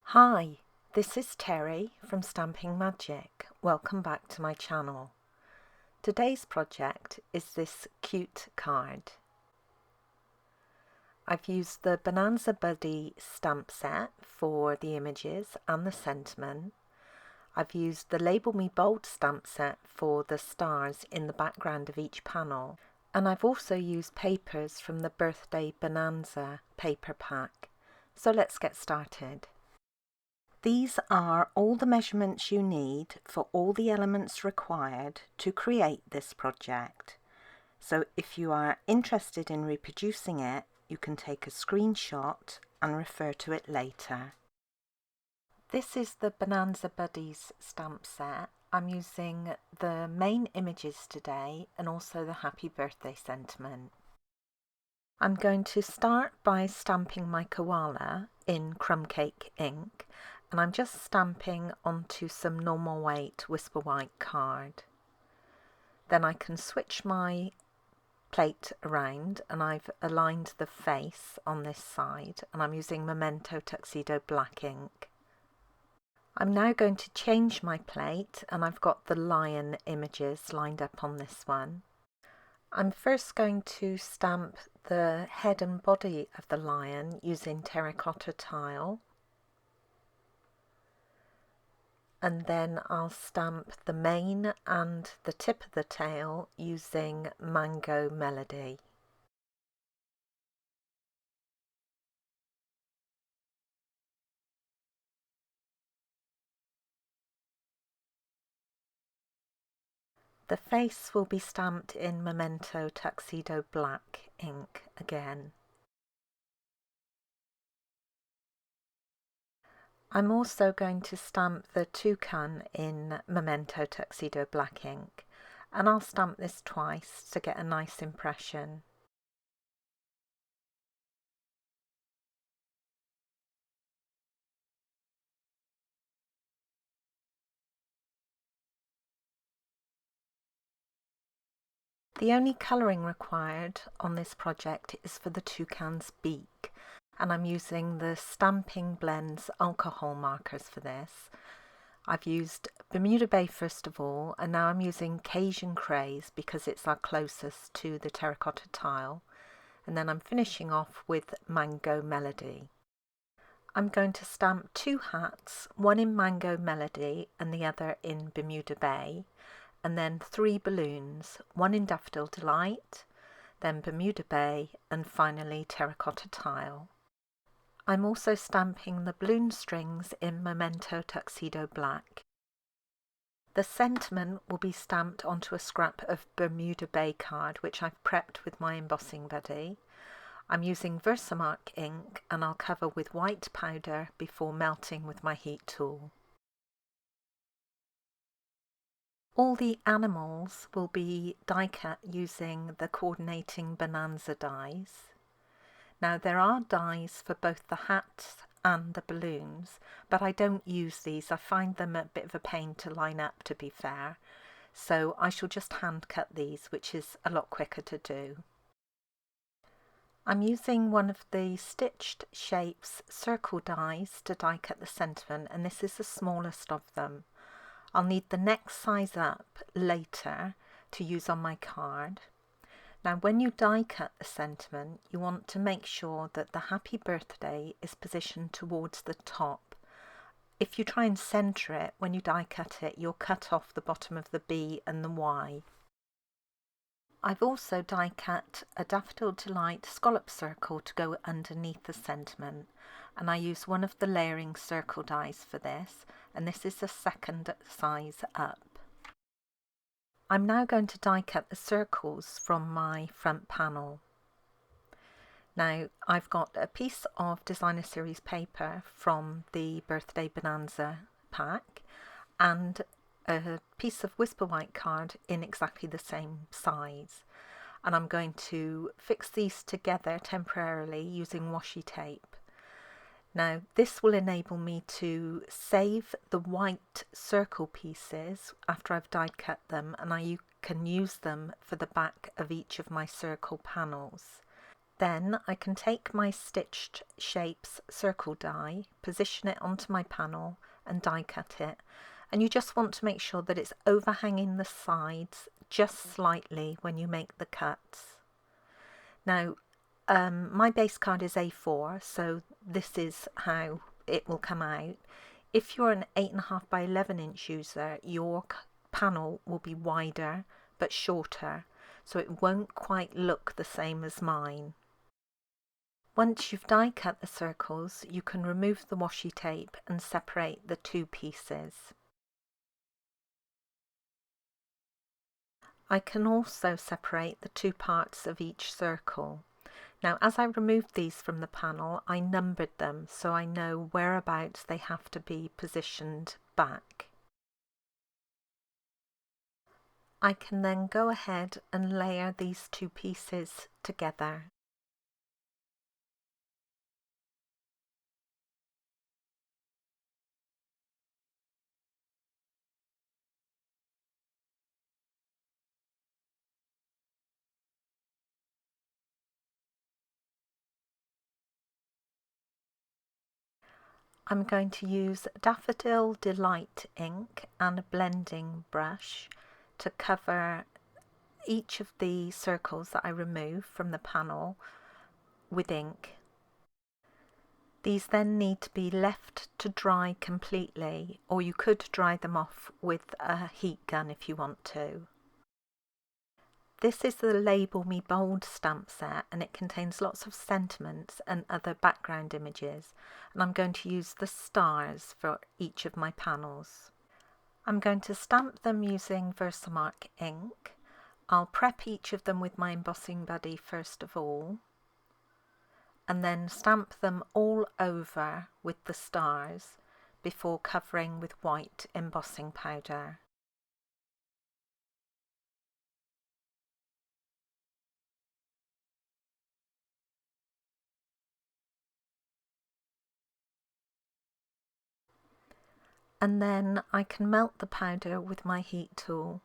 Hi, this is Teri from Stamping Magic. Welcome back to my channel. Today's project is this cute card. I've used the Bonanza Buddy stamp set for the images and the sentiment. I've used the Label Me Bold stamp set for the stars in the background of each panel. And I've also used papers from the Birthday Bonanza paper pack. So let's get started. These are all the measurements you need for all the elements required to create this project. So if you are interested in reproducing it, you can take a screenshot and refer to it later. This is the Bonanza Buddies stamp set. I'm using the main images today and also the happy birthday sentiment. I'm going to start by stamping my koala in crumb cake ink, and I'm just stamping onto some normal weight Whisper White card. Then I can switch my plate around, and I've aligned the face on this side, and I'm using Memento Tuxedo black ink. I'm now going to change my plate, and I've got the lion images lined up on this one. I'm first going to stamp the head and body of the lion using terracotta tile. And then I'll stamp the mane and the tip of the tail using Mango Melody. The face will be stamped in Memento Tuxedo black ink again. I'm also going to stamp the toucan in Memento Tuxedo black ink, and I'll stamp this twice to get a nice impression. The only colouring required on this project is for the toucan's beak, and I'm using the Stamping Blends alcohol markers for this. I've used Bermuda Bay first of all, and now I'm using Cajun Craze because it's our closest to the terracotta tile, and then I'm finishing off with Mango Melody. I'm going to stamp two hats, one in Mango Melody and the other in Bermuda Bay, and then three balloons, one in Daffodil Delight, then Bermuda Bay, and finally terracotta tile. I'm also stamping the balloon strings in Memento Tuxedo black. The sentiment will be stamped onto a scrap of Bermuda Bay card, which I've prepped with my embossing buddy. I'm using Versamark ink, and I'll cover with white powder before melting with my heat tool. All the animals will be die cut using the coordinating Bonanza dies. Now there are dies for both the hats and the balloons, but I don't use these. I find them a bit of a pain to line up, to be fair, so I shall just hand cut these, which is a lot quicker to do. I'm using one of the Stitched Shapes circle dies to die cut the sentiment, and this is the smallest of them. I'll need the next size up later to use on my card. Now when you die cut the sentiment, you want to make sure that the happy birthday is positioned towards the top. If you try and centre it when you die cut it, you'll cut off the bottom of the B and the Y. I've also die cut a Daffodil Delight scallop circle to go underneath the sentiment, and I use one of the layering circle dies for this, and this is the second size up. I'm now going to die cut the circles from my front panel. Now I've got a piece of designer series paper from the Birthday Bonanza pack and a piece of Whisper White card in exactly the same size, and I'm going to fix these together temporarily using washi tape. Now this will enable me to save the white circle pieces after I've die cut them, and you can use them for the back of each of my circle panels. Then I can take my Stitched Shapes circle die, position it onto my panel and die cut it. And you just want to make sure that it's overhanging the sides just slightly when you make the cuts. Now, my base card is A4, so this is how it will come out. If you're an 8.5 by 11 inch user, your panel will be wider but shorter, so it won't quite look the same as mine. Once you've die cut the circles, you can remove the washi tape and separate the two pieces. I can also separate the two parts of each circle. Now, as I removed these from the panel, I numbered them so I know whereabouts they have to be positioned back. I can then go ahead and layer these two pieces together. I'm going to use Daffodil Delight ink and a blending brush to cover each of the circles that I remove from the panel with ink. These then need to be left to dry completely, or you could dry them off with a heat gun if you want to. This is the Label Me Bold stamp set, and it contains lots of sentiments and other background images, and I'm going to use the stars for each of my panels. I'm going to stamp them using Versamark ink. I'll prep each of them with my embossing buddy first of all, and then stamp them all over with the stars before covering with white embossing powder. And then I can melt the powder with my heat tool.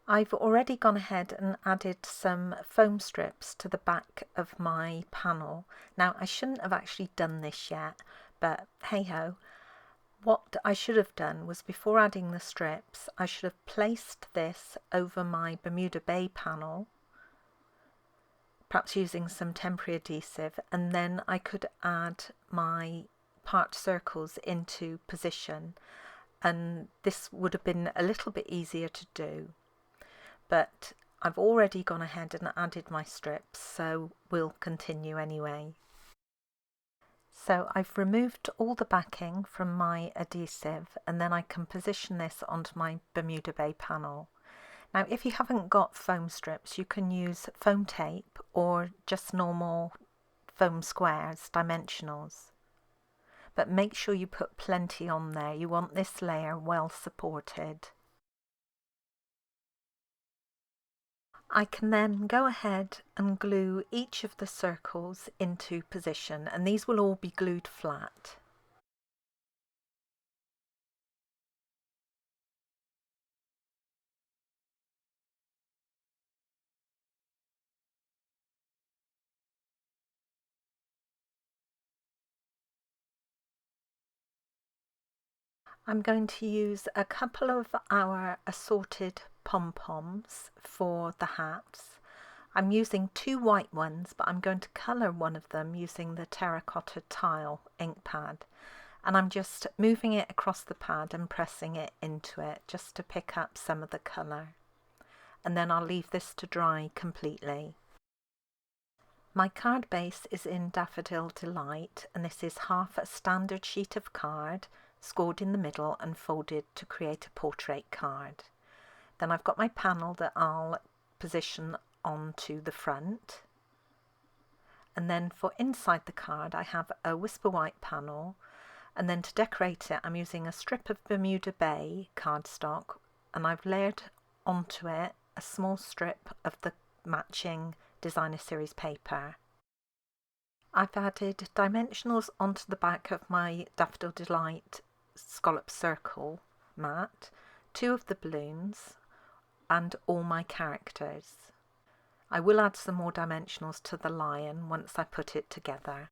I've already gone ahead and added some foam strips to the back of my panel. Now, I shouldn't have actually done this yet, but hey ho. What I should have done was, before adding the strips, I should have placed this over my Bermuda Bay panel, perhaps using some temporary adhesive, and then I could add my part circles into position, and this would have been a little bit easier to do. But I've already gone ahead and added my strips, so we'll continue anyway. So I've removed all the backing from my adhesive, and then I can position this onto my Bermuda Bay panel. Now, if you haven't got foam strips, you can use foam tape or just normal foam squares, dimensionals. But make sure you put plenty on there. You want this layer well supported. I can then go ahead and glue each of the circles into position, and these will all be glued flat. I'm going to use a couple of our assorted pom-poms for the hats. I'm using two white ones, but I'm going to colour one of them using the terracotta tile ink pad. And I'm just moving it across the pad and pressing it into it just to pick up some of the colour. And then I'll leave this to dry completely. My card base is in Daffodil Delight, and this is half a standard sheet of card, scored in the middle and folded to create a portrait card. Then I've got my panel that I'll position onto the front, and then for inside the card I have a Whisper White panel, and then to decorate it I'm using a strip of Bermuda Bay cardstock, and I've layered onto it a small strip of the matching Designer Series paper. I've added dimensionals onto the back of my Daffodil Delight scallop circle mat, 2 of the balloons and all my characters. I will add some more dimensionals to the lion once I put it together.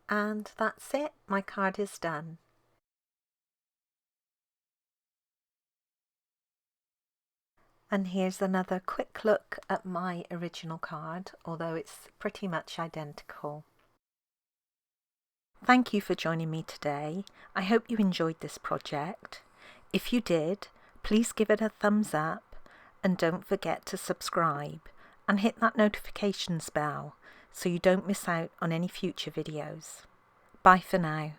And that's it, my card is done. And here's another quick look at my original card, although it's pretty much identical. Thank you for joining me today. I hope you enjoyed this project. If you did, please give it a thumbs up and don't forget to subscribe and hit that notifications bell so you don't miss out on any future videos. Bye for now.